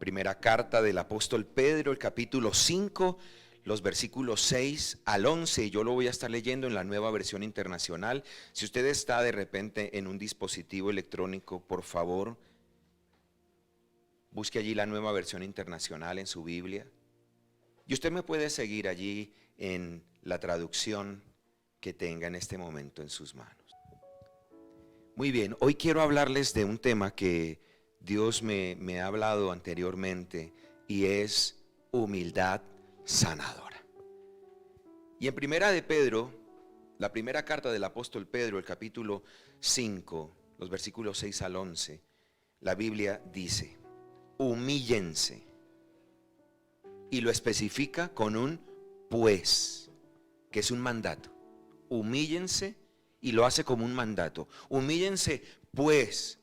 Primera carta del apóstol Pedro, el capítulo 5, los versículos 6 al 11. Yo lo voy a estar leyendo en la Nueva Versión Internacional. Si usted está de repente en un dispositivo electrónico, por favor, busque allí la Nueva Versión Internacional en su Biblia. Y usted me puede seguir allí en la traducción que tenga en este momento en sus manos. Muy bien, hoy quiero hablarles de un tema que Dios me ha hablado anteriormente, y es humildad sanadora. Y en Primera de Pedro, la primera carta del apóstol Pedro, el capítulo 5, los versículos 6 al 11, la Biblia dice: humíllense, y lo especifica con un pues, que es un mandato. Humíllense, y lo hace como un mandato. Humíllense pues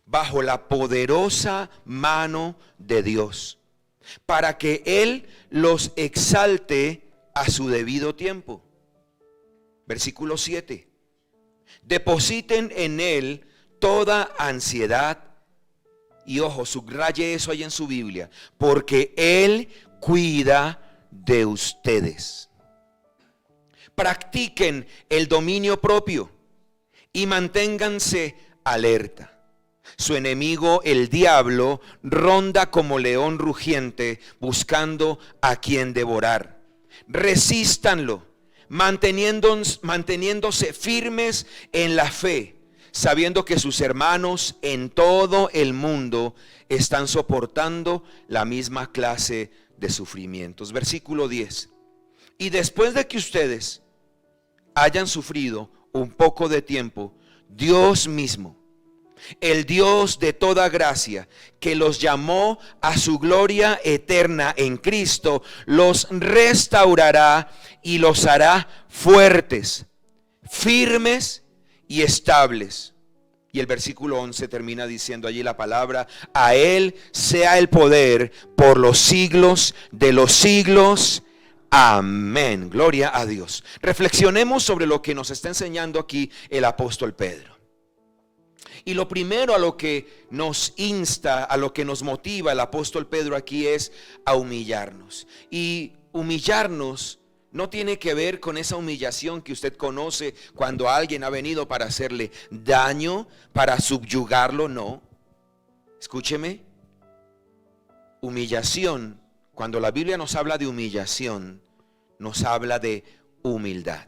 bajo la poderosa mano de Dios, para que Él los exalte a su debido tiempo. Versículo 7. Depositen en Él toda ansiedad. Y ojo, subraye eso ahí en su Biblia, porque Él cuida de ustedes. Practiquen el dominio propio y manténganse alerta. Su enemigo, el diablo, ronda como león rugiente buscando a quien devorar. Resístanlo, manteniéndose firmes en la fe, sabiendo que sus hermanos en todo el mundo están soportando la misma clase de sufrimientos. Versículo 10. Y después de que ustedes hayan sufrido un poco de tiempo, Dios mismo, el Dios de toda gracia, que los llamó a su gloria eterna en Cristo, los restaurará y los hará fuertes, firmes y estables. Y el versículo 11 termina diciendo allí la palabra: a Él sea el poder por los siglos de los siglos. Amén. Gloria a Dios. Reflexionemos sobre lo que nos está enseñando aquí el apóstol Pedro. Y lo primero a lo que nos insta, a lo que nos motiva el apóstol Pedro aquí, es a humillarnos. Y humillarnos no tiene que ver con esa humillación que usted conoce cuando alguien ha venido para hacerle daño, para subyugarlo. No. Escúcheme. Humillación, cuando la Biblia nos habla de humillación, nos habla de humildad.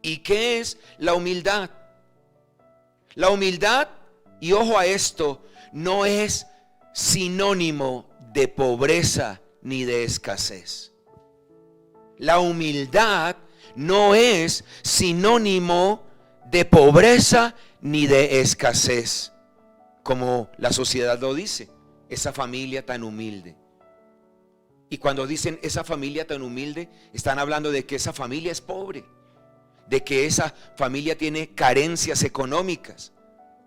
¿Y qué es la humildad? La humildad, y ojo a esto, no es sinónimo de pobreza ni de escasez. La humildad no es sinónimo de pobreza ni de escasez, como la sociedad lo dice, esa familia tan humilde. Y cuando dicen esa familia tan humilde, están hablando de que esa familia es pobre, de que esa familia tiene carencias económicas.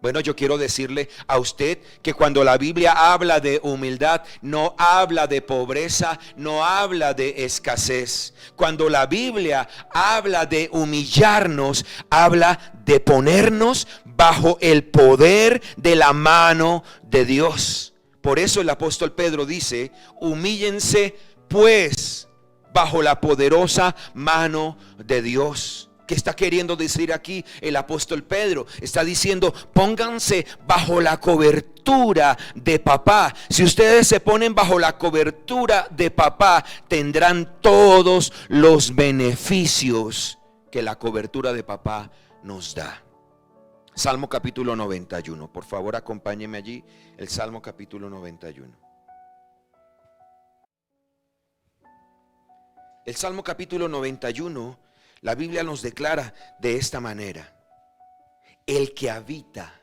Bueno, yo quiero decirle a usted que cuando la Biblia habla de humildad, no habla de pobreza, no habla de escasez. Cuando la Biblia habla de humillarnos, habla de ponernos bajo el poder de la mano de Dios. Por eso el apóstol Pedro dice: humíllense pues bajo la poderosa mano de Dios. ¿Qué está queriendo decir aquí el apóstol Pedro? Está diciendo: pónganse bajo la cobertura de papá. Si ustedes se ponen bajo la cobertura de papá, tendrán todos los beneficios que la cobertura de papá nos da. Salmo capítulo 91. Por favor, acompáñeme allí. El Salmo capítulo 91. El Salmo capítulo 91, la Biblia nos declara de esta manera: el que habita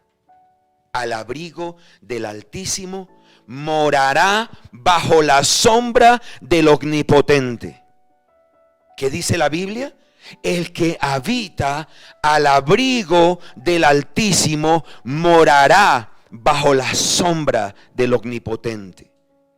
al abrigo del Altísimo morará bajo la sombra del Omnipotente. ¿Qué dice la Biblia? El que habita al abrigo del Altísimo morará bajo la sombra del Omnipotente.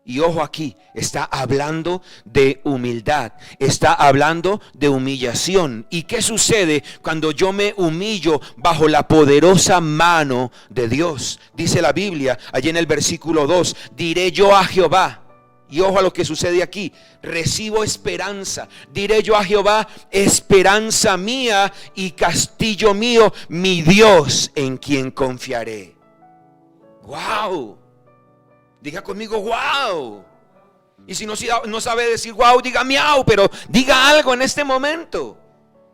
Y ojo aquí, está hablando de humildad, está hablando de humillación. ¿Y qué sucede cuando yo me humillo bajo la poderosa mano de Dios? Dice la Biblia, allí en el versículo 2, diré yo a Jehová. Y ojo a lo que sucede aquí, recibo esperanza. Diré yo a Jehová, esperanza mía y castillo mío, mi Dios en quien confiaré. ¡Wow! Diga conmigo, wow. Y si no sabe decir wow, diga miau, pero diga algo en este momento.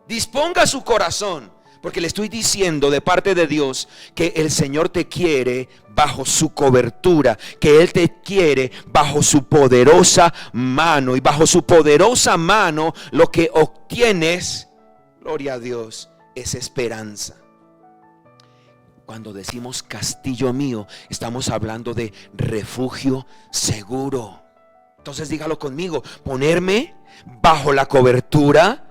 Disponga su corazón, porque le estoy diciendo de parte de Dios que el Señor te quiere bajo su cobertura, que Él te quiere bajo su poderosa mano. Y bajo su poderosa mano lo que obtienes, gloria a Dios, es esperanza. Cuando decimos castillo mío, estamos hablando de refugio seguro. Entonces dígalo conmigo, ponerme bajo la cobertura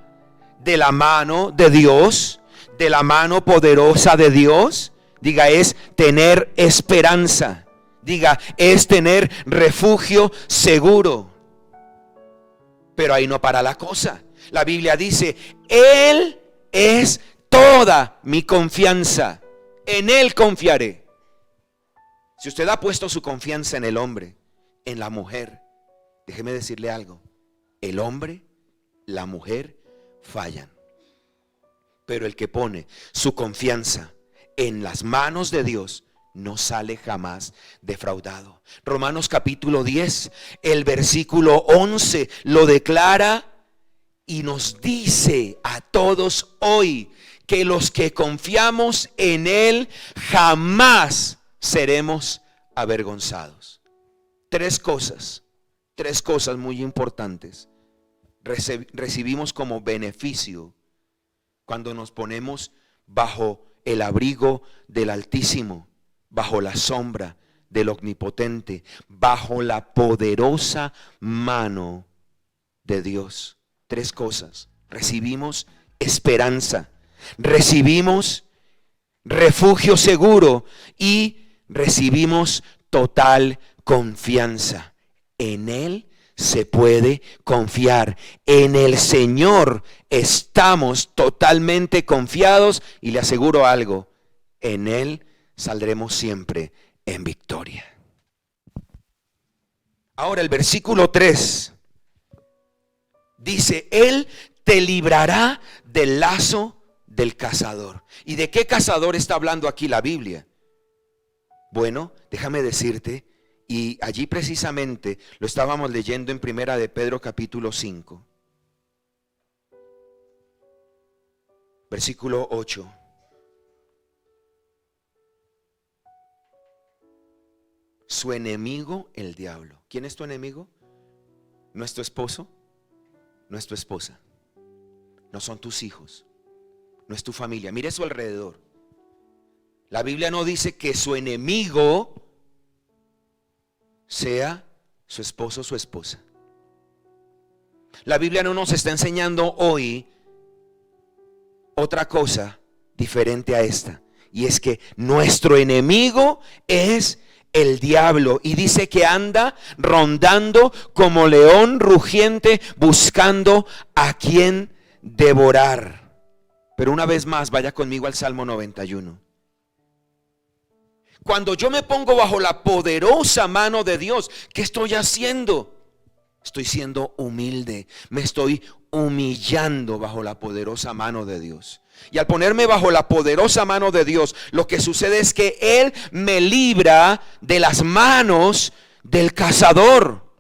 de la mano de Dios, de la mano poderosa de Dios. Diga, es tener esperanza. Diga, es tener refugio seguro. Pero ahí no para la cosa. La Biblia dice, Él es toda mi confianza. En Él confiaré. Si usted ha puesto su confianza en el hombre, en la mujer, déjeme decirle algo. El hombre, la mujer fallan. Pero el que pone su confianza en las manos de Dios no sale jamás defraudado. Romanos capítulo 10, el versículo 11 lo declara y nos dice a todos hoy que los que confiamos en Él jamás seremos avergonzados. Tres cosas muy importantes recibimos como beneficio cuando nos ponemos bajo el abrigo del Altísimo, bajo la sombra del Omnipotente, bajo la poderosa mano de Dios. Tres cosas. Recibimos esperanza, recibimos refugio seguro y recibimos total confianza. En Él se puede confiar. En el Señor estamos totalmente confiados y le aseguro algo, en Él saldremos siempre en victoria. Ahora el versículo 3 dice, Él te librará del lazo del cazador. ¿Y de qué cazador está hablando aquí la Biblia? Bueno, déjame decirte, y allí precisamente lo estábamos leyendo en Primera de Pedro capítulo 5, versículo 8. Su enemigo, el diablo. ¿Quién es tu enemigo? ¿No es tu esposo? ¿No es tu esposa? No son tus hijos, no es tu familia. Mire a su alrededor. La Biblia no dice que su enemigo sea su esposo o su esposa. La Biblia no nos está enseñando hoy otra cosa diferente a esta. Y es que nuestro enemigo es el diablo. Y dice que anda rondando como león rugiente buscando a quien devorar. Pero una vez más, vaya conmigo al Salmo 91. Cuando yo me pongo bajo la poderosa mano de Dios, ¿qué estoy haciendo? Estoy siendo humilde, me estoy humillando bajo la poderosa mano de Dios. Y al ponerme bajo la poderosa mano de Dios, lo que sucede es que Él me libra de las manos del cazador.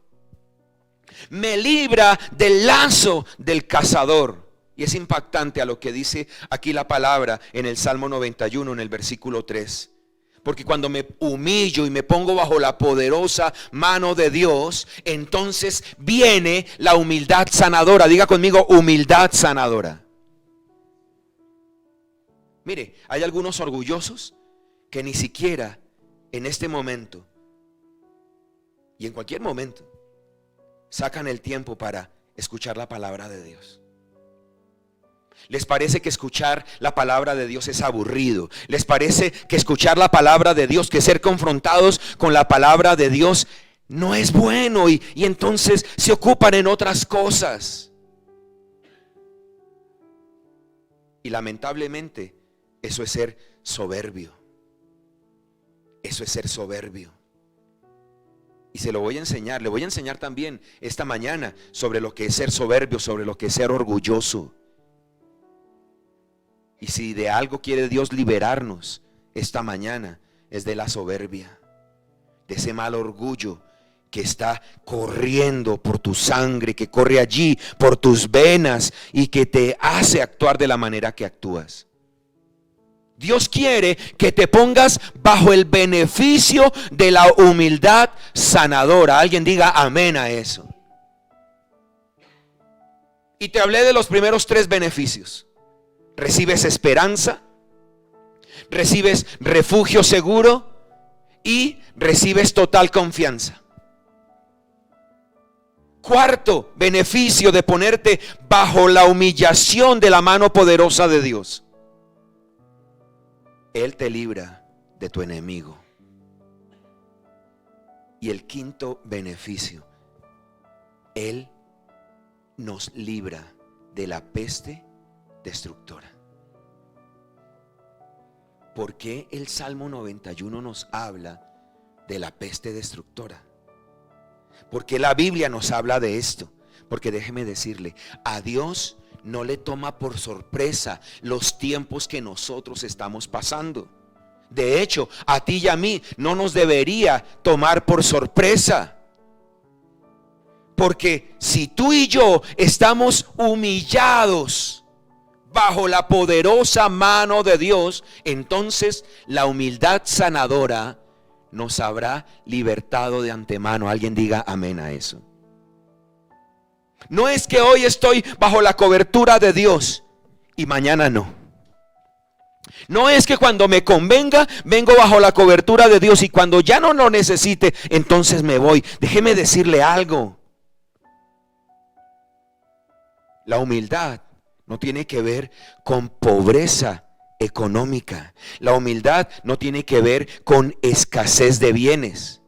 Me libra del lazo del cazador. Y es impactante a lo que dice aquí la palabra en el Salmo 91, en el versículo 3. Porque cuando me humillo y me pongo bajo la poderosa mano de Dios, entonces viene la humildad sanadora. Diga conmigo, humildad sanadora. Mire, hay algunos orgullosos que ni siquiera en este momento y en cualquier momento sacan el tiempo para escuchar la palabra de Dios. Les parece que escuchar la palabra de Dios es aburrido. Les parece que escuchar la palabra de Dios, que ser confrontados con la palabra de Dios no es bueno y entonces se ocupan en otras cosas. Y lamentablemente eso es ser soberbio. Eso es ser soberbio. Y se lo voy a enseñar. Le voy a enseñar también esta mañana sobre lo que es ser soberbio, sobre lo que es ser orgulloso. Y si de algo quiere Dios liberarnos esta mañana, es de la soberbia, de ese mal orgullo que está corriendo por tu sangre, que corre allí por tus venas y que te hace actuar de la manera que actúas. Dios quiere que te pongas bajo el beneficio de la humildad sanadora. Alguien diga amén a eso. Y te hablé de los primeros 3 beneficios. Recibes esperanza, recibes refugio seguro y recibes total confianza. Cuarto beneficio de ponerte bajo la humillación de la mano poderosa de Dios. Él te libra de tu enemigo. Y el quinto beneficio, Él nos libra de la peste destructora. ¿Por qué el Salmo 91 nos habla de la peste destructora? Porque la Biblia nos habla de esto. Porque déjeme decirle, a Dios no le toma por sorpresa los tiempos que nosotros estamos pasando. De hecho, a ti y a mí no nos debería tomar por sorpresa. Porque si tú y yo estamos humillados bajo la poderosa mano de Dios, entonces la humildad sanadora nos habrá libertado de antemano. Alguien diga amén a eso. No es que hoy estoy bajo la cobertura de Dios y mañana no. No es que cuando me convenga vengo bajo la cobertura de Dios y cuando ya no lo necesite entonces me voy. Déjeme decirle algo. La humildad no tiene que ver con pobreza económica. La humildad no tiene que ver con escasez de bienes,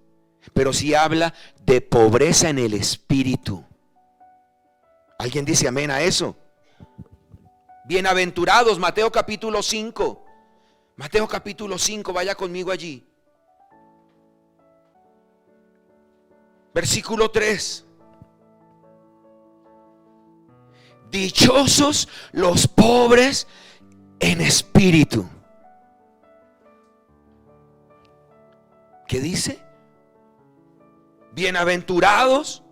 pero sí habla de pobreza en el espíritu. ¿Alguien dice amén a eso? Bienaventurados, Mateo capítulo 5. Mateo capítulo 5, vaya conmigo allí. Versículo 3. Dichosos los pobres en espíritu. ¿Qué dice? Bienaventurados,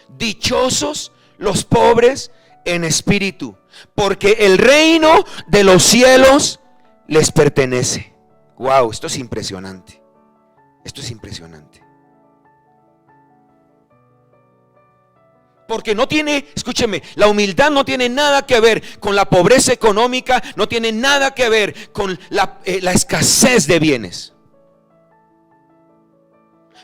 dichosos los pobres en espíritu, porque el reino de los cielos les pertenece. Wow, esto es impresionante. Esto es impresionante. Porque no tiene, escúcheme, la humildad no tiene nada que ver con la pobreza económica, no tiene nada que ver con la escasez de bienes.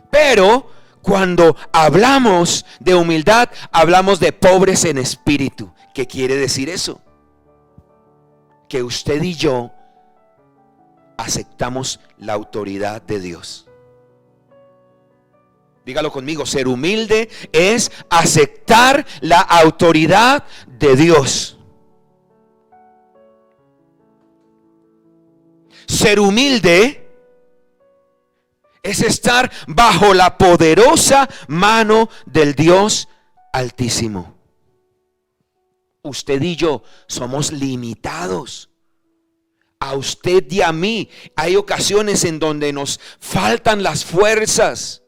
Pero cuando hablamos de humildad, hablamos de pobres en espíritu. ¿Qué quiere decir eso? Que usted y yo aceptamos la autoridad de Dios. Dígalo conmigo, ser humilde es aceptar la autoridad de Dios. Ser humilde es estar bajo la poderosa mano del Dios Altísimo. Usted y yo somos limitados. A usted y a mí hay ocasiones en donde nos faltan las fuerzas.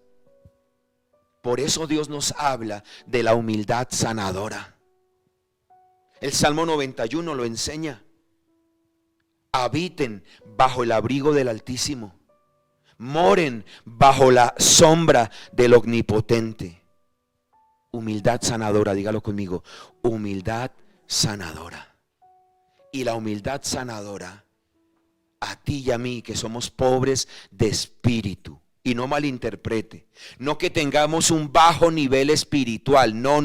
Por eso Dios nos habla de la humildad sanadora. El Salmo 91 lo enseña. Habiten bajo el abrigo del Altísimo. Moren bajo la sombra del Omnipotente. Humildad sanadora, dígalo conmigo. Humildad sanadora. Y la humildad sanadora, a ti y a mí que somos pobres de espíritu. Y no malinterprete, no que tengamos un bajo nivel espiritual, no.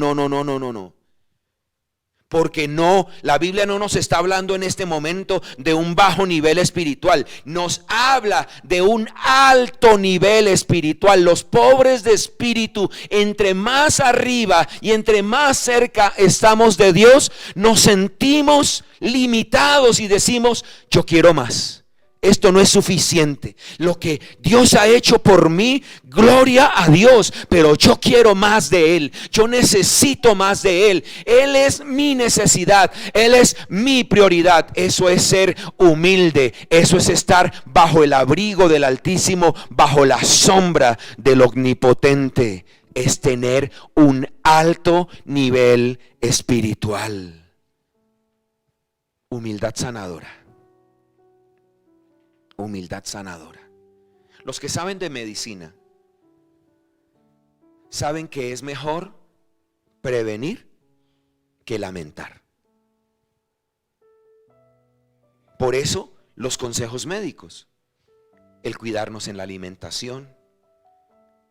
Porque no, la Biblia no nos está hablando en este momento de un bajo nivel espiritual. Nos habla de un alto nivel espiritual. Los pobres de espíritu, entre más arriba y entre más cerca estamos de Dios, nos sentimos limitados y decimos: yo quiero más. Esto no es suficiente. Lo que Dios ha hecho por mí, gloria a Dios, pero yo quiero más de Él. Yo necesito más de Él. Él es mi necesidad. Él es mi prioridad. Eso es ser humilde. Eso es estar bajo el abrigo del Altísimo, bajo la sombra del Omnipotente. Es tener un alto nivel espiritual. Humildad sanadora. Humildad sanadora. Los que saben de medicina saben que es mejor prevenir que lamentar. Por eso los consejos médicos: el cuidarnos en la alimentación,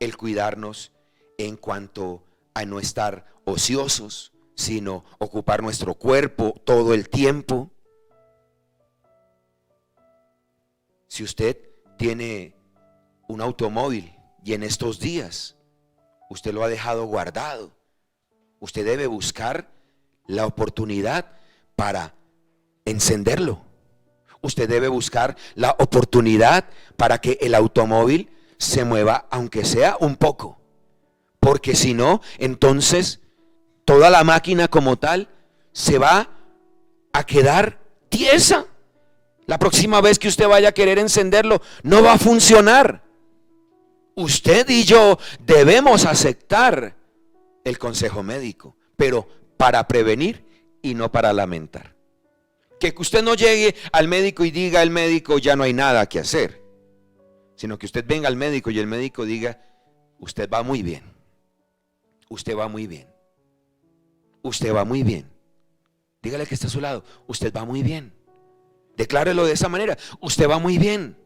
el cuidarnos en cuanto a no estar ociosos, sino ocupar nuestro cuerpo todo el tiempo. Si usted tiene un automóvil y en estos días usted lo ha dejado guardado, usted debe buscar la oportunidad para encenderlo. Usted debe buscar la oportunidad para que el automóvil se mueva, aunque sea un poco. Porque si no, entonces toda la máquina como tal se va a quedar tiesa. La próxima vez que usted vaya a querer encenderlo, no va a funcionar. Usted y yo debemos aceptar el consejo médico, pero para prevenir y no para lamentar. Que usted no llegue al médico y diga al médico: ya no hay nada que hacer. Sino que usted venga al médico y el médico diga: usted va muy bien. Usted va muy bien. Usted va muy bien. Dígale que está a su lado: usted va muy bien. Declárelo de esa manera: usted va muy bien.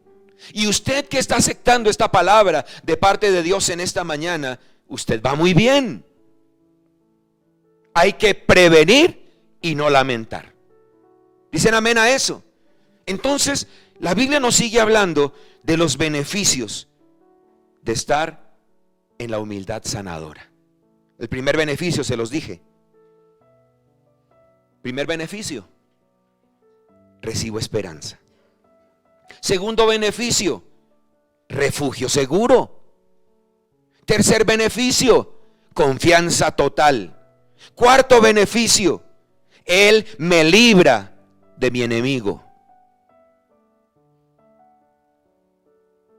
Y usted que está aceptando esta palabra de parte de Dios en esta mañana, usted va muy bien. Hay que prevenir y no lamentar. ¿Dicen amén a eso? Entonces, la Biblia nos sigue hablando de los beneficios de estar en la humildad sanadora. El primer beneficio se los dije. Primer beneficio: recibo esperanza. Segundo beneficio: refugio seguro. Tercer beneficio: confianza total. Cuarto beneficio: Él me libra de mi enemigo.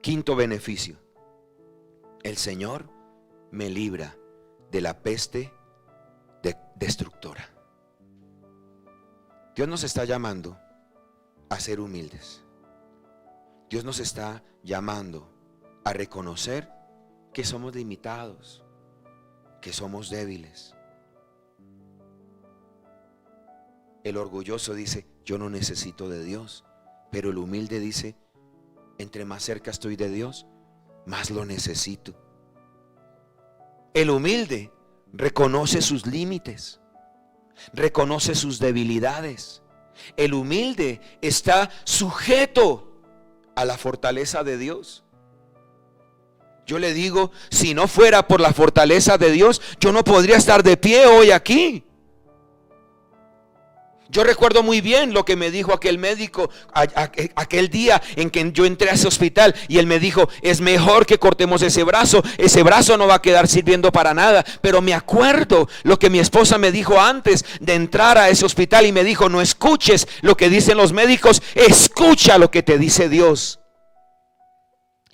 Quinto beneficio: el Señor me libra de la peste destructora. Dios nos está llamando a ser humildes. Dios nos está llamando a reconocer que somos limitados, que somos débiles. El orgulloso dice: yo no necesito de Dios. Pero el humilde dice: entre más cerca estoy de Dios, más lo necesito. El humilde reconoce sus límites, reconoce sus debilidades. El humilde está sujeto a la fortaleza de Dios. Yo le digo, si no fuera por la fortaleza de Dios, yo no podría estar de pie hoy aquí. Yo recuerdo muy bien lo que me dijo aquel médico aquel día en que yo entré a ese hospital, y él me dijo: es mejor que cortemos ese brazo no va a quedar sirviendo para nada. Pero me acuerdo lo que mi esposa me dijo antes de entrar a ese hospital, y me dijo: no escuches lo que dicen los médicos, escucha lo que te dice Dios.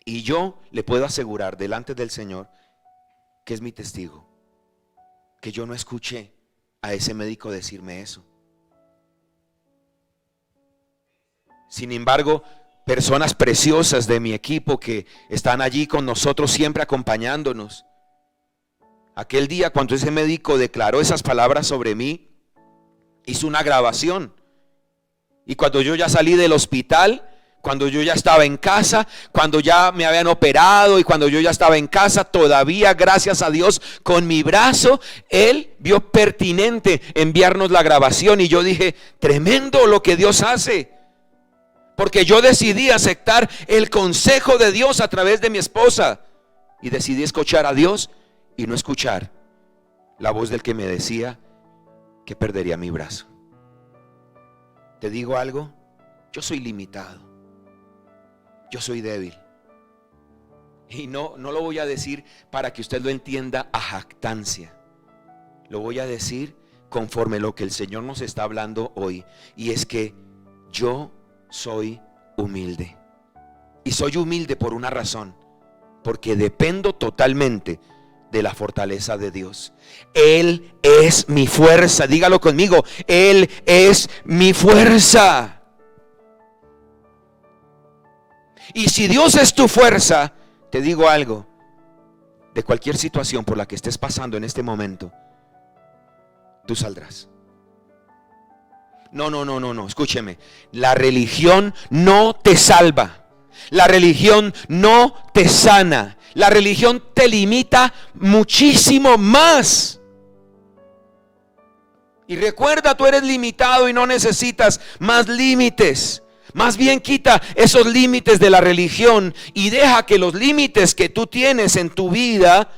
Y yo le puedo asegurar delante del Señor, que es mi testigo, que yo no escuché a ese médico decirme eso. Sin embargo, personas preciosas de mi equipo que están allí con nosotros, siempre acompañándonos, aquel día cuando ese médico declaró esas palabras sobre mí, hizo una grabación. Y cuando yo ya salí del hospital, Cuando yo ya estaba en casa, cuando ya me habían operado y cuando yo ya estaba en casa, todavía, gracias a Dios, con mi brazo, Él vio pertinente enviarnos la grabación. Y yo dije, tremendo lo que Dios hace. Porque yo decidí aceptar el consejo de Dios a través de mi esposa. Y decidí escuchar a Dios y no escuchar la voz del que me decía que perdería mi brazo. ¿Te digo algo? Yo soy limitado. Yo soy débil. Y no lo voy a decir para que usted lo entienda a jactancia. Lo voy a decir conforme lo que el Señor nos está hablando hoy. Y es que yo soy humilde. Y soy humilde por una razón. Porque dependo totalmente de la fortaleza de Dios. Él es mi fuerza. Dígalo conmigo. Él es mi fuerza. Y si Dios es tu fuerza, te digo algo, de cualquier situación por la que estés pasando en este momento, tú saldrás. No, escúcheme. La religión no te salva. La religión no te sana. La religión te limita muchísimo más. Y recuerda, tú eres limitado y no necesitas más límites. Más bien quita esos límites de la religión y deja que los límites que tú tienes en tu vida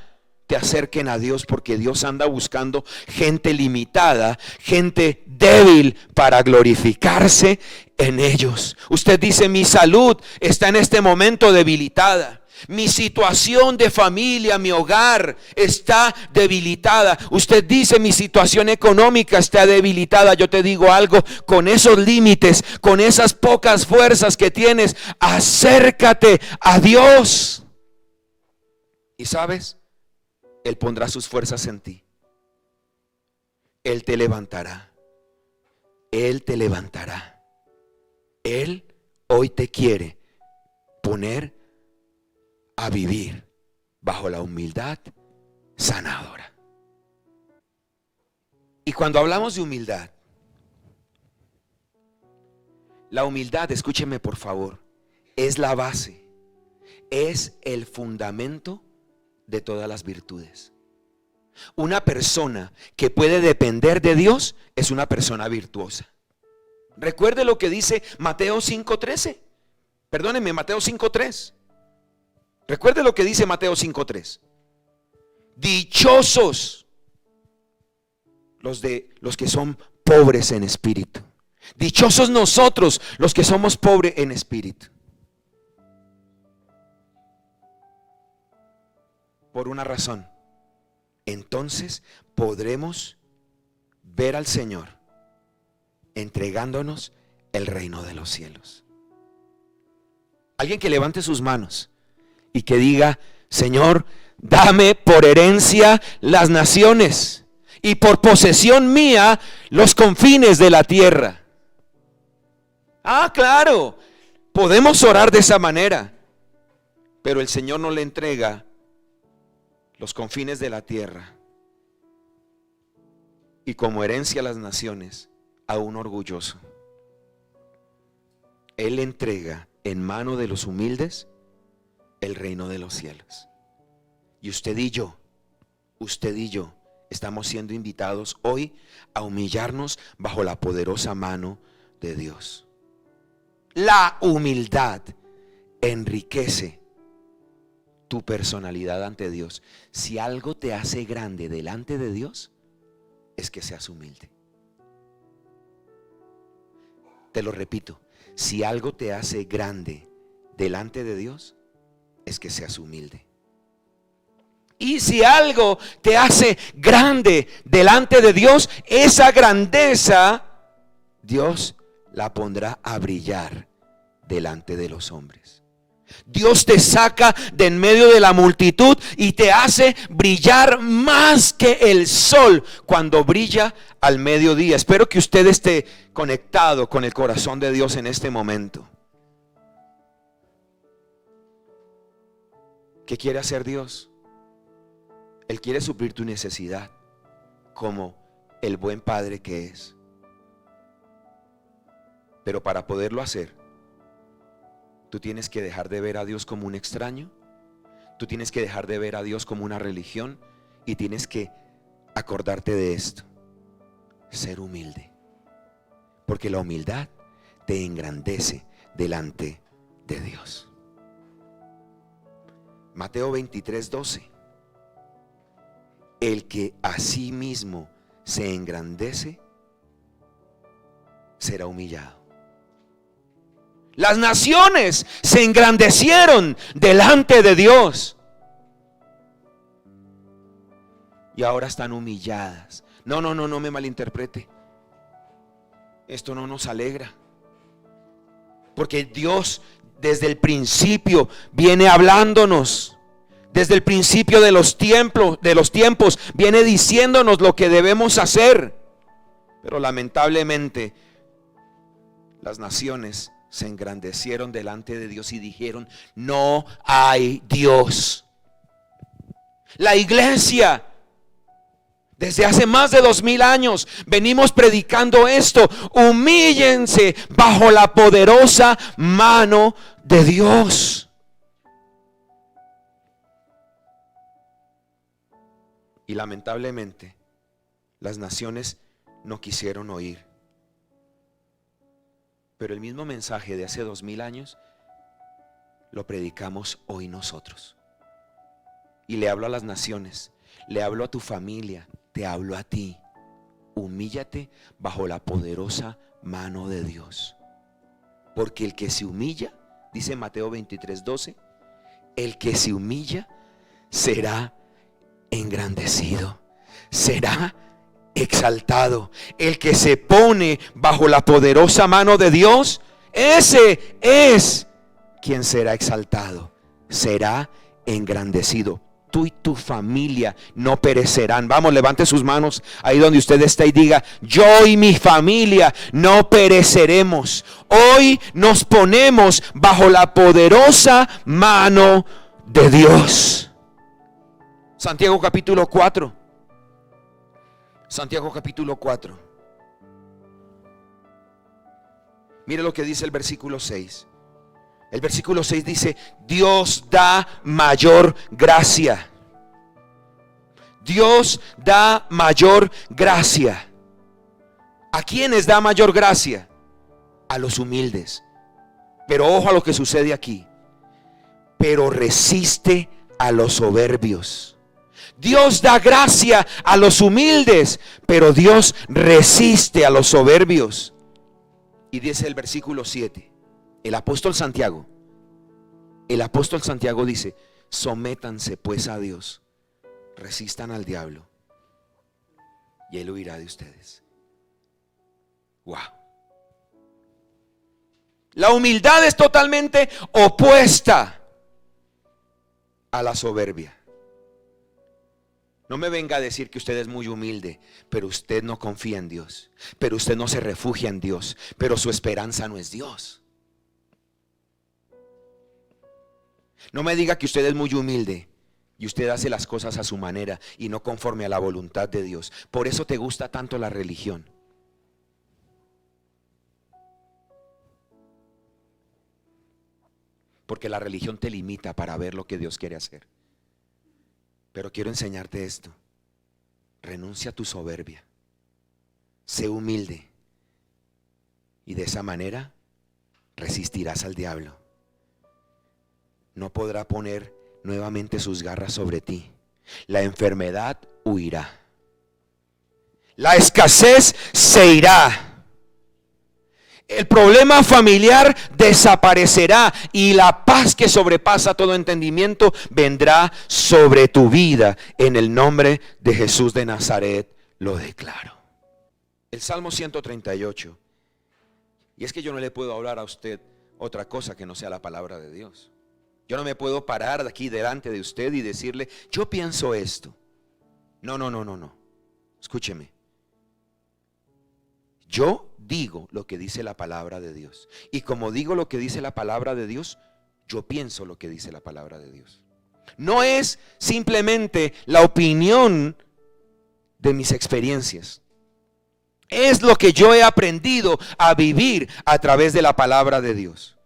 te acerquen a Dios, porque Dios anda buscando gente limitada, gente débil para glorificarse en ellos. Usted dice, mi salud está en este momento debilitada. Mi situación de familia, mi hogar está debilitada. Usted dice, mi situación económica está debilitada. Yo te digo algo, con esos límites, con esas pocas fuerzas que tienes, acércate a Dios. Y sabes, Él pondrá sus fuerzas en ti. Él te levantará. Él te levantará. Él hoy te quiere poner a vivir bajo la humildad sanadora. Y cuando hablamos de humildad, la humildad, escúcheme por favor, es la base, es el fundamento de todas las virtudes. Una persona que puede depender de Dios es una persona virtuosa. Recuerde lo que dice Mateo 5:13. Perdónenme, Mateo 5:3. Recuerde lo que dice Mateo 5:3. Dichosos los que son pobres en espíritu. Dichosos nosotros los que somos pobres en espíritu. Por una razón. Entonces podremos ver al Señor entregándonos el reino de los cielos. Alguien que levante sus manos y que diga, Señor, dame por herencia las naciones y por posesión mía los confines de la tierra. Ah, claro, podemos orar de esa manera, pero el Señor no le entrega los confines de la tierra y como herencia las naciones a un orgulloso. Él le entrega en mano de los humildes el reino de los cielos. Y usted y yo estamos siendo invitados hoy a humillarnos bajo la poderosa mano de Dios. La humildad enriquece tu personalidad ante Dios. Si algo te hace grande delante de Dios, es que seas humilde. Te lo repito, si algo te hace grande delante de Dios, es que seas humilde. Y si algo te hace grande delante de Dios, esa grandeza Dios la pondrá a brillar delante de los hombres. Dios te saca de en medio de la multitud y te hace brillar más que el sol cuando brilla al mediodía. Espero que usted esté conectado con el corazón de Dios en este momento. ¿Qué quiere hacer Dios? Él quiere suplir tu necesidad como el buen padre que es. Pero para poderlo hacer, Tú tienes que dejar de ver a Dios como un extraño. Tú tienes que dejar de ver a Dios como una religión y tienes que acordarte de esto: ser humilde, porque la humildad te engrandece delante de Dios. Mateo 23:12: el que a sí mismo se engrandece será humillado. Las naciones se engrandecieron delante de Dios y ahora están humilladas. No me malinterprete. Esto no nos alegra, porque Dios desde el principio viene hablándonos. Desde el principio de los tiempos viene diciéndonos lo que debemos hacer. Pero lamentablemente las naciones se engrandecieron delante de Dios y dijeron: no hay Dios. La iglesia, desde hace más de 2000 años, venimos predicando esto: humíllense bajo la poderosa mano de Dios. Y lamentablemente las naciones no quisieron oír. Pero el mismo mensaje de hace 2000 años lo predicamos hoy nosotros. Y le hablo a las naciones, le hablo a tu familia, te hablo a ti: humíllate bajo la poderosa mano de Dios. Porque el que se humilla, dice Mateo 23:12, el que se humilla será engrandecido, será exaltado. El que se pone bajo la poderosa mano de Dios, ese es quien será exaltado, será engrandecido. Tú y tu familia no perecerán. Vamos, levante sus manos ahí donde usted está y diga: yo y mi familia no pereceremos. Hoy nos ponemos bajo la poderosa mano de Dios. Santiago capítulo 4. Santiago capítulo 4. Mire lo que dice el versículo 6. El versículo 6 dice: Dios da mayor gracia. Dios da mayor gracia. ¿A quiénes da mayor gracia? A los humildes. Pero ojo a lo que sucede aquí: pero resiste a los soberbios. Dios da gracia a los humildes, pero Dios resiste a los soberbios. Y dice el versículo 7, el apóstol Santiago dice: sométanse pues a Dios, resistan al diablo y él huirá de ustedes. Wow. La humildad es totalmente opuesta a la soberbia. No me venga a decir que usted es muy humilde, pero usted no confía en Dios, pero usted no se refugia en Dios, pero su esperanza no es Dios. No me diga que usted es muy humilde y usted hace las cosas a su manera y no conforme a la voluntad de Dios. Por eso te gusta tanto la religión. Porque la religión te limita para ver lo que Dios quiere hacer. Pero quiero enseñarte esto: renuncia a tu soberbia, sé humilde, y de esa manera resistirás al diablo. No podrá poner nuevamente sus garras sobre ti. La enfermedad huirá, la escasez se irá, el problema familiar desaparecerá y la paz que sobrepasa todo entendimiento vendrá sobre tu vida. En el nombre de Jesús de Nazaret lo declaro. El Salmo 138. Y es que yo no le puedo hablar a usted otra cosa que no sea la palabra de Dios. Yo no me puedo parar de aquí delante de usted y decirle: yo pienso esto. No. Escúcheme. Yo digo lo que dice la palabra de Dios. Y como digo lo que dice la palabra de Dios, yo pienso lo que dice la palabra de Dios. No es simplemente la opinión de mis experiencias. Es lo que yo he aprendido a vivir a través de la palabra de Dios.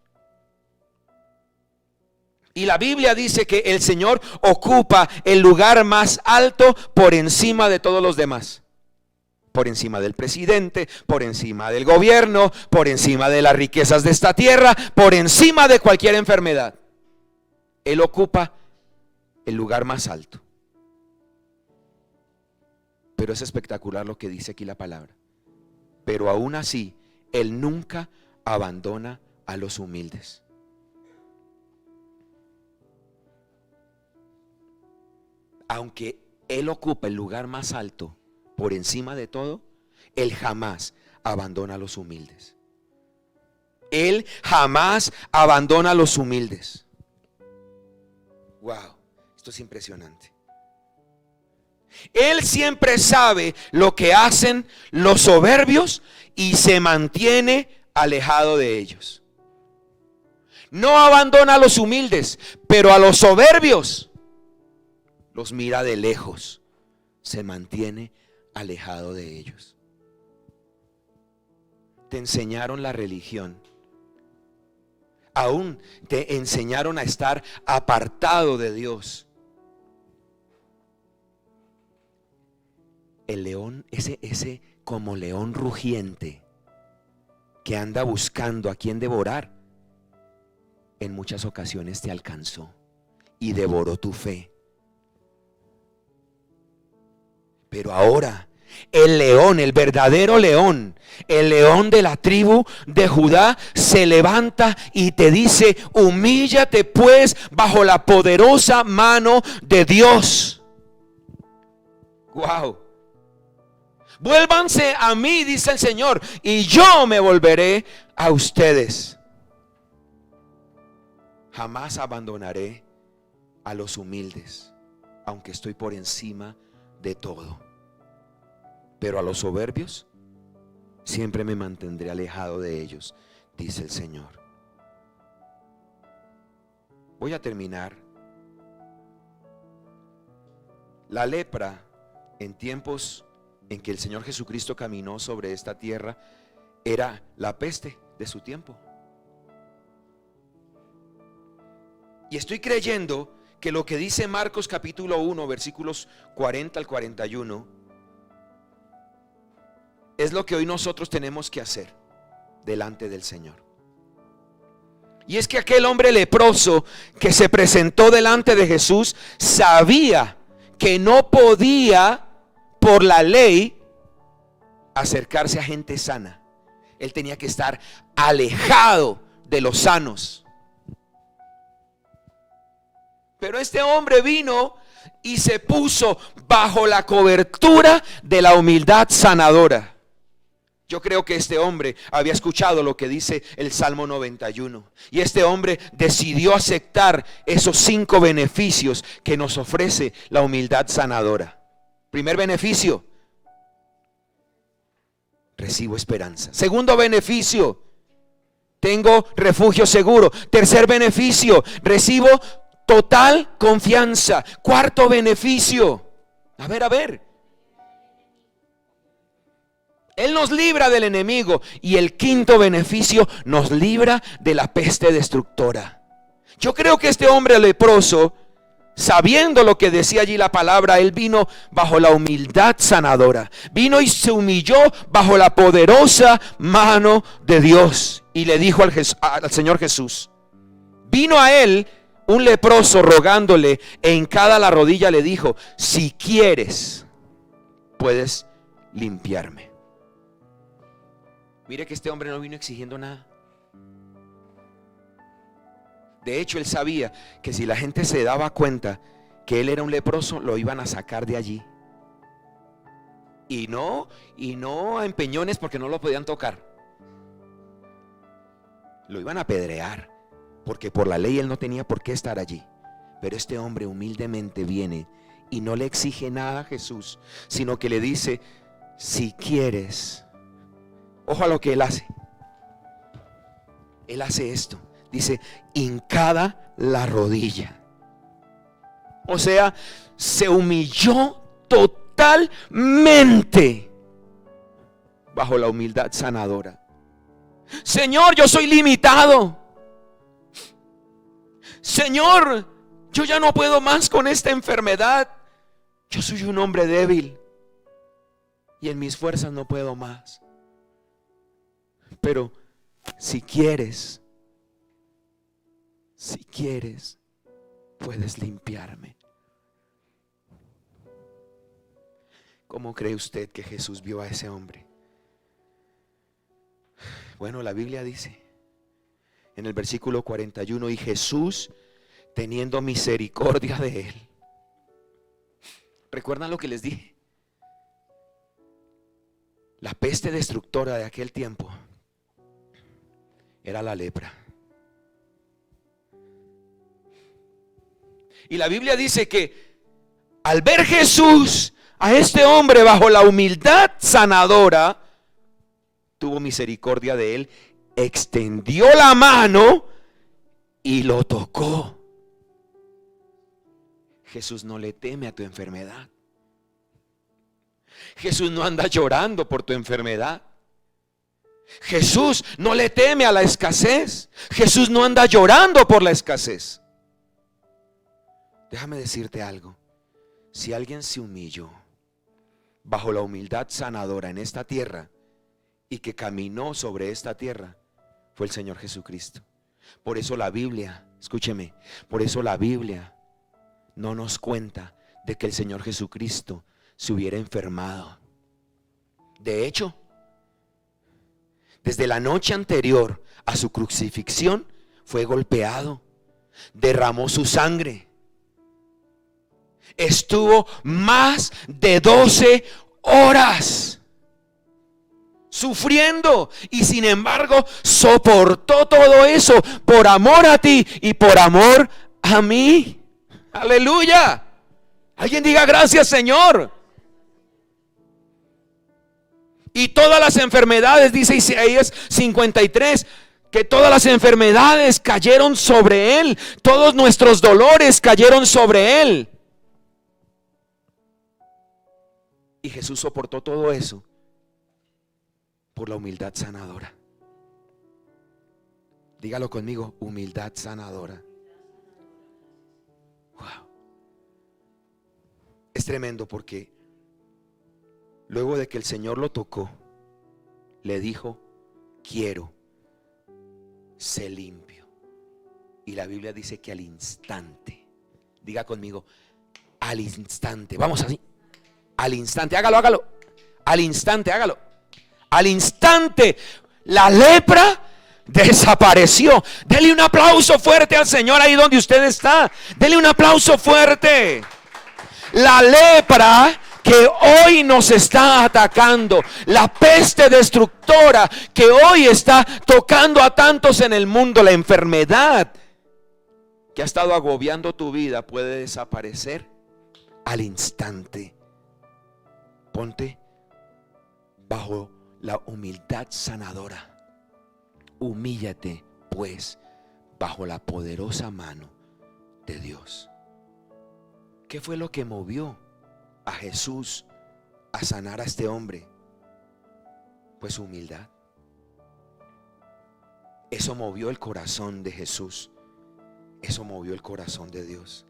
Y la Biblia dice que el Señor ocupa el lugar más alto por encima de todos los demás. Por encima del presidente, por encima del gobierno, por encima de las riquezas de esta tierra, por encima de cualquier enfermedad. Él ocupa el lugar más alto. Pero es espectacular lo que dice aquí la palabra. Pero aún así, Él nunca abandona a los humildes. Aunque Él ocupa el lugar más alto por encima de todo, Él jamás abandona a los humildes. Él jamás abandona a los humildes. Wow, esto es impresionante. Él siempre sabe lo que hacen los soberbios y se mantiene alejado de ellos. No abandona a los humildes, pero a los soberbios los mira de lejos, se mantiene alejado de ellos. Te enseñaron la religión, aún te enseñaron a estar apartado de Dios. El león, ese como león rugiente que anda buscando a quien devorar, en muchas ocasiones te alcanzó y devoró tu fe. Pero ahora el león, el verdadero león, el león de la tribu de Judá, se levanta y te dice: humíllate pues bajo la poderosa mano de Dios. Wow. Vuélvanse a mí, dice el Señor, y yo me volveré a ustedes. Jamás abandonaré a los humildes, aunque estoy por encima de todo. Pero a los soberbios siempre me mantendré alejado de ellos, dice el Señor. Voy a terminar. La lepra, en tiempos en que el Señor Jesucristo caminó sobre esta tierra, era la peste de su tiempo. Y estoy creyendo que lo que dice Marcos capítulo 1 versículos 40 al 41 es lo que hoy nosotros tenemos que hacer delante del Señor. Y es que aquel hombre leproso que se presentó delante de Jesús sabía que no podía por la ley acercarse a gente sana. Él tenía que estar alejado de los sanos. Pero este hombre vino y se puso bajo la cobertura de la humildad sanadora. Yo creo que este hombre había escuchado lo que dice el Salmo 91. Y este hombre decidió aceptar esos 5 beneficios que nos ofrece la humildad sanadora. Primer beneficio: recibo esperanza. Segundo beneficio: tengo refugio seguro. Tercer beneficio: recibo total confianza. Cuarto beneficio: a ver. Él nos libra del enemigo. Y el quinto beneficio: nos libra de la peste destructora. Yo creo que este hombre leproso, sabiendo lo que decía allí la palabra, él vino bajo la humildad sanadora. Vino y se humilló bajo la poderosa mano de Dios. Y le dijo al Señor Jesús. Vino a él un leproso rogándole, e hincada la rodilla le dijo: si quieres, puedes limpiarme. Mire que este hombre no vino exigiendo nada. De hecho, él sabía que si la gente se daba cuenta que él era un leproso, lo iban a sacar de allí. Y no a empeñones, porque no lo podían tocar. Lo iban a apedrear, porque por la ley él no tenía por qué estar allí. Pero este hombre humildemente viene y no le exige nada a Jesús, sino que le dice: si quieres. Ojo a lo que él hace. Él hace esto. Dice: hincada la rodilla. O sea, se humilló totalmente bajo la humildad sanadora. Señor, yo soy limitado. Señor, yo ya no puedo más con esta enfermedad. Yo soy un hombre débil y en mis fuerzas no puedo más. Pero si quieres, puedes limpiarme. ¿Cómo cree usted que Jesús vio a ese hombre? Bueno, la Biblia dice en el versículo 41, y Jesús, teniendo misericordia de él. ¿Recuerdan lo que les dije? La peste destructora de aquel tiempo era la lepra. Y la Biblia dice que al ver Jesús a este hombre bajo la humildad sanadora, tuvo misericordia de él, extendió la mano y lo tocó. Jesús no le teme a tu enfermedad. Jesús no anda llorando por tu enfermedad. Jesús no le teme a la escasez. Jesús no anda llorando por la escasez. Déjame decirte algo. Si alguien se humilló bajo la humildad sanadora en esta tierra y que caminó sobre esta tierra, fue el Señor Jesucristo. Por eso la Biblia, escúcheme, por eso la Biblia no nos cuenta de que el Señor Jesucristo se hubiera enfermado. De hecho, desde la noche anterior a su crucifixión fue golpeado, derramó su sangre, estuvo más de 12 horas sufriendo y sin embargo soportó todo eso por amor a ti y por amor a mí. Aleluya. Alguien diga gracias, Señor. Y todas las enfermedades, dice Isaías 53, que todas las enfermedades cayeron sobre él, todos nuestros dolores cayeron sobre él. Y Jesús soportó todo eso por la humildad sanadora. Dígalo conmigo, humildad sanadora. Wow. Es tremendo porque luego de que el Señor lo tocó, le dijo: quiero, sé limpio. Y la Biblia dice que al instante, diga conmigo, al instante, vamos así, al instante, hágalo, al instante, hágalo. Al instante la lepra desapareció. Dele un aplauso fuerte al Señor ahí donde usted está. Dele un aplauso fuerte. La lepra que hoy nos está atacando, la peste destructora que hoy está tocando a tantos en el mundo, la enfermedad que ha estado agobiando tu vida, puede desaparecer al instante. Ponte bajo la humildad sanadora. Humíllate pues bajo la poderosa mano de Dios. ¿Qué fue lo que movió a Jesús a sanar a este hombre? Pues su humildad. Eso movió el corazón de Jesús. Eso movió el corazón de Dios.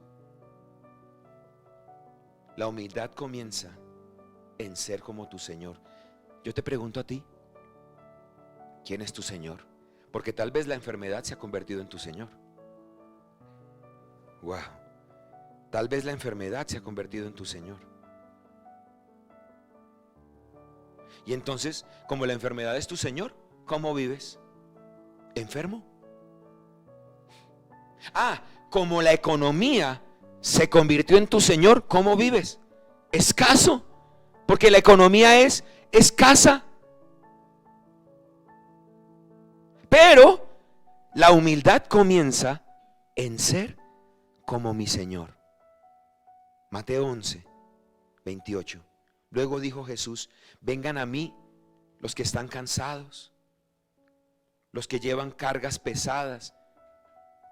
La humildad comienza en ser como tu Señor. Yo te pregunto a ti, ¿quién es tu Señor? Porque tal vez la enfermedad se ha convertido en tu Señor. Wow. Tal vez la enfermedad se ha convertido en tu Señor. Y entonces, como la enfermedad es tu Señor, ¿cómo vives? ¿Enfermo? Como la economía se convirtió en tu Señor, ¿cómo vives? Escaso, porque la economía es escasa. Pero la humildad comienza en ser como mi Señor. Mateo 11, 28. Luego dijo Jesús: vengan a mí los que están cansados, los que llevan cargas pesadas,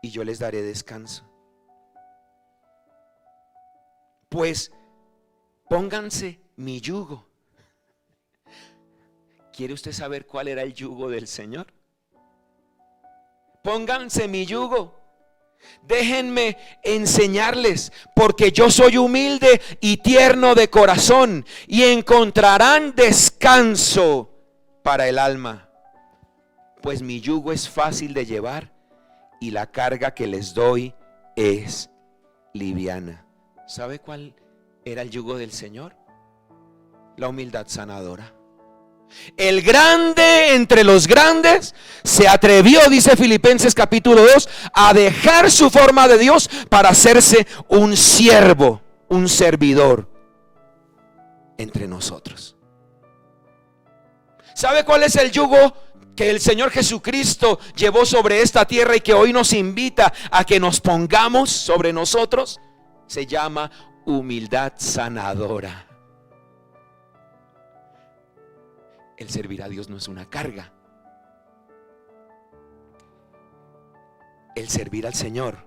y yo les daré descanso. Pues pónganse mi yugo. ¿Quiere usted saber cuál era el yugo del Señor? Pónganse mi yugo. Déjenme enseñarles, porque yo soy humilde y tierno de corazón, y encontrarán descanso para el alma. Pues mi yugo es fácil de llevar y la carga que les doy es liviana. ¿Sabe cuál era el yugo del Señor? La humildad sanadora. El grande entre los grandes se atrevió, dice Filipenses capítulo 2, a dejar su forma de Dios para hacerse un siervo, un servidor entre nosotros. ¿Sabe cuál es el yugo que el Señor Jesucristo llevó sobre esta tierra y que hoy nos invita a que nos pongamos sobre nosotros? Se llama humildad sanadora. El servir a Dios no es una carga. El servir al Señor,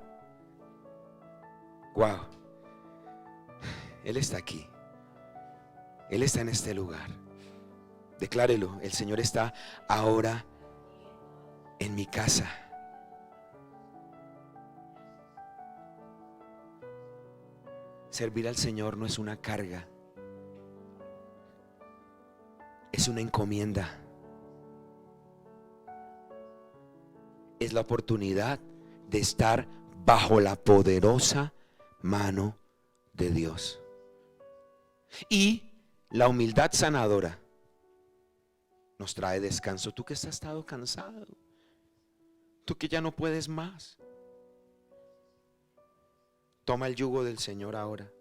wow, Él está aquí. Él está en este lugar. Declárelo, el Señor está ahora en mi casa. Servir al Señor no es una carga, es una encomienda. Es la oportunidad de estar bajo la poderosa mano de Dios. Y la humildad sanadora nos trae descanso. Tú que has estado cansado, tú que ya no puedes más, toma el yugo del Señor ahora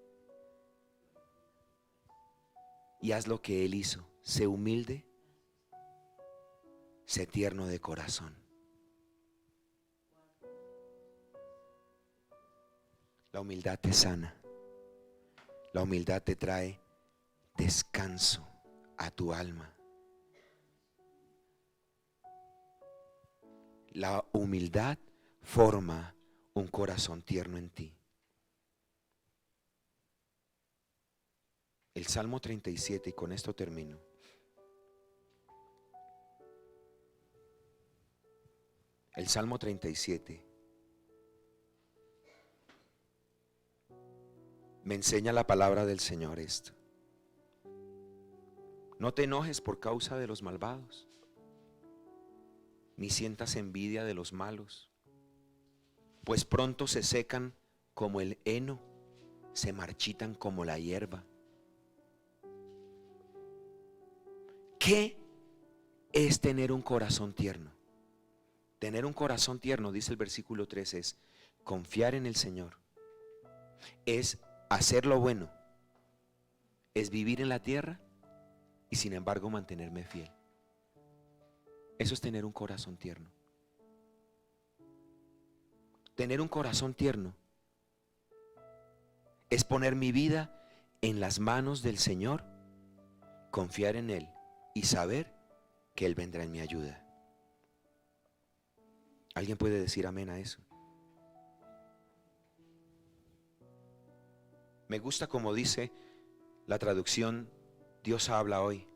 y haz lo que Él hizo. Sé humilde, sé tierno de corazón. La humildad te sana. La humildad te trae descanso a tu alma. La humildad forma un corazón tierno en ti. El Salmo 37, y con esto termino. El Salmo 37 me enseña la palabra del Señor esto. No te enojes por causa de los malvados, ni sientas envidia de los malos, pues pronto se secan como el heno, se marchitan como la hierba. ¿Qué es tener un corazón tierno? Tener un corazón tierno, dice el versículo 3, es confiar en el Señor, es hacer lo bueno, es vivir en la tierra y sin embargo mantenerme fiel. Eso es tener un corazón tierno. Tener un corazón tierno es poner mi vida en las manos del Señor, confiar en Él y saber que Él vendrá en mi ayuda. ¿Alguien puede decir amén a eso? Me gusta como dice la traducción Dios habla hoy.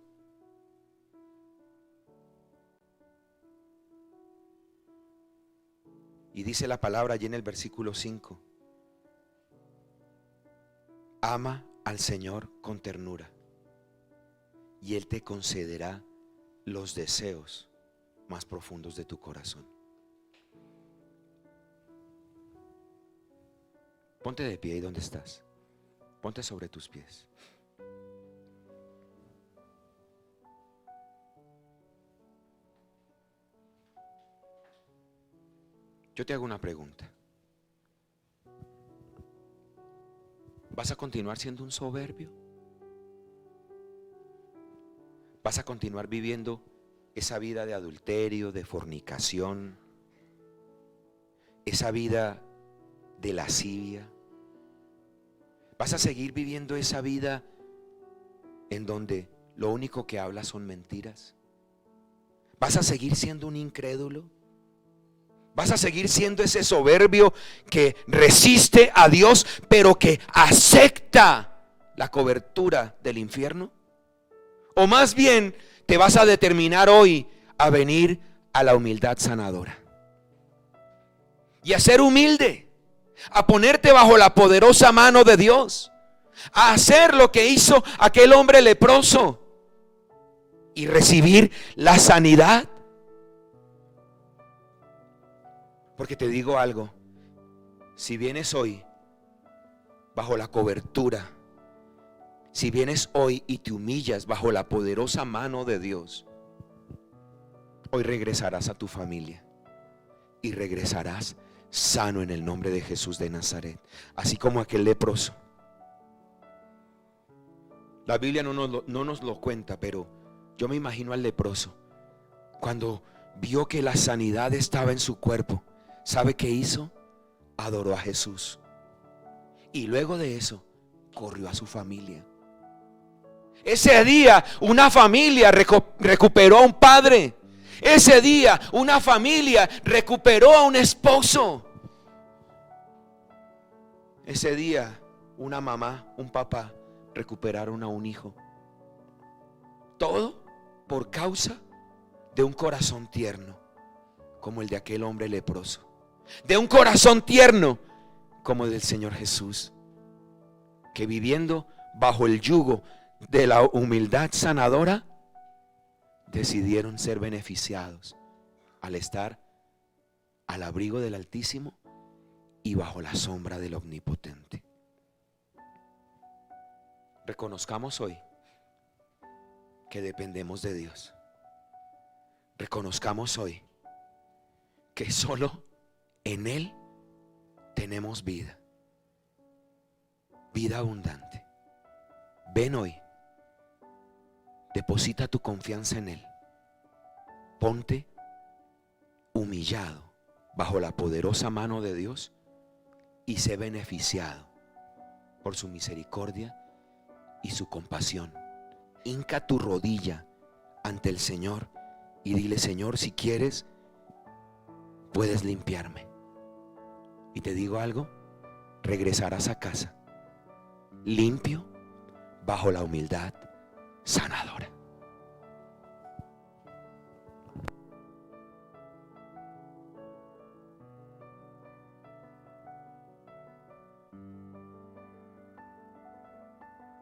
Y dice la palabra allí en el versículo 5. Ama al Señor con ternura y Él te concederá los deseos más profundos de tu corazón. Ponte de pie ahí donde estás. Ponte sobre tus pies. Yo te hago una pregunta. ¿Vas a continuar siendo un soberbio? ¿Vas a continuar viviendo esa vida de adulterio, de fornicación, esa vida de lascivia? ¿Vas a seguir viviendo esa vida en donde lo único que hablas son mentiras? ¿Vas a seguir siendo un incrédulo? ¿Vas a seguir siendo ese soberbio que resiste a Dios, pero que acepta la cobertura del infierno? ¿O más bien te vas a determinar hoy a venir a la humildad sanadora y a ser humilde? a ponerte bajo la poderosa mano de Dios, a hacer lo que hizo aquel hombre leproso y recibir la sanidad. Porque te digo algo, si vienes hoy bajo la cobertura, si vienes hoy y te humillas bajo la poderosa mano de Dios, hoy regresarás a tu familia y regresarás sano en el nombre de Jesús de Nazaret, así como aquel leproso. La Biblia no nos lo cuenta, pero yo me imagino al leproso cuando vio que la sanidad estaba en su cuerpo. ¿Sabe qué hizo? Adoró a Jesús. Y luego de eso, corrió a su familia. Ese día, una familia recuperó a un padre. Ese día, una familia recuperó a un esposo. Ese día, una mamá, un papá recuperaron a un hijo. Todo por causa de un corazón tierno, como el de aquel hombre leproso. De un corazón tierno como el del Señor Jesús, que viviendo bajo el yugo de la humildad sanadora, decidieron ser beneficiados al estar al abrigo del Altísimo y bajo la sombra del Omnipotente. Reconozcamos hoy que dependemos de Dios. Reconozcamos hoy que solo en Él tenemos vida, vida abundante. Ven hoy, deposita tu confianza en Él, ponte humillado bajo la poderosa mano de Dios y sé beneficiado por su misericordia y su compasión. Hinca tu rodilla ante el Señor y dile: Señor, si quieres, puedes limpiarme. Y te digo algo, regresarás a casa limpio bajo la humildad sanadora.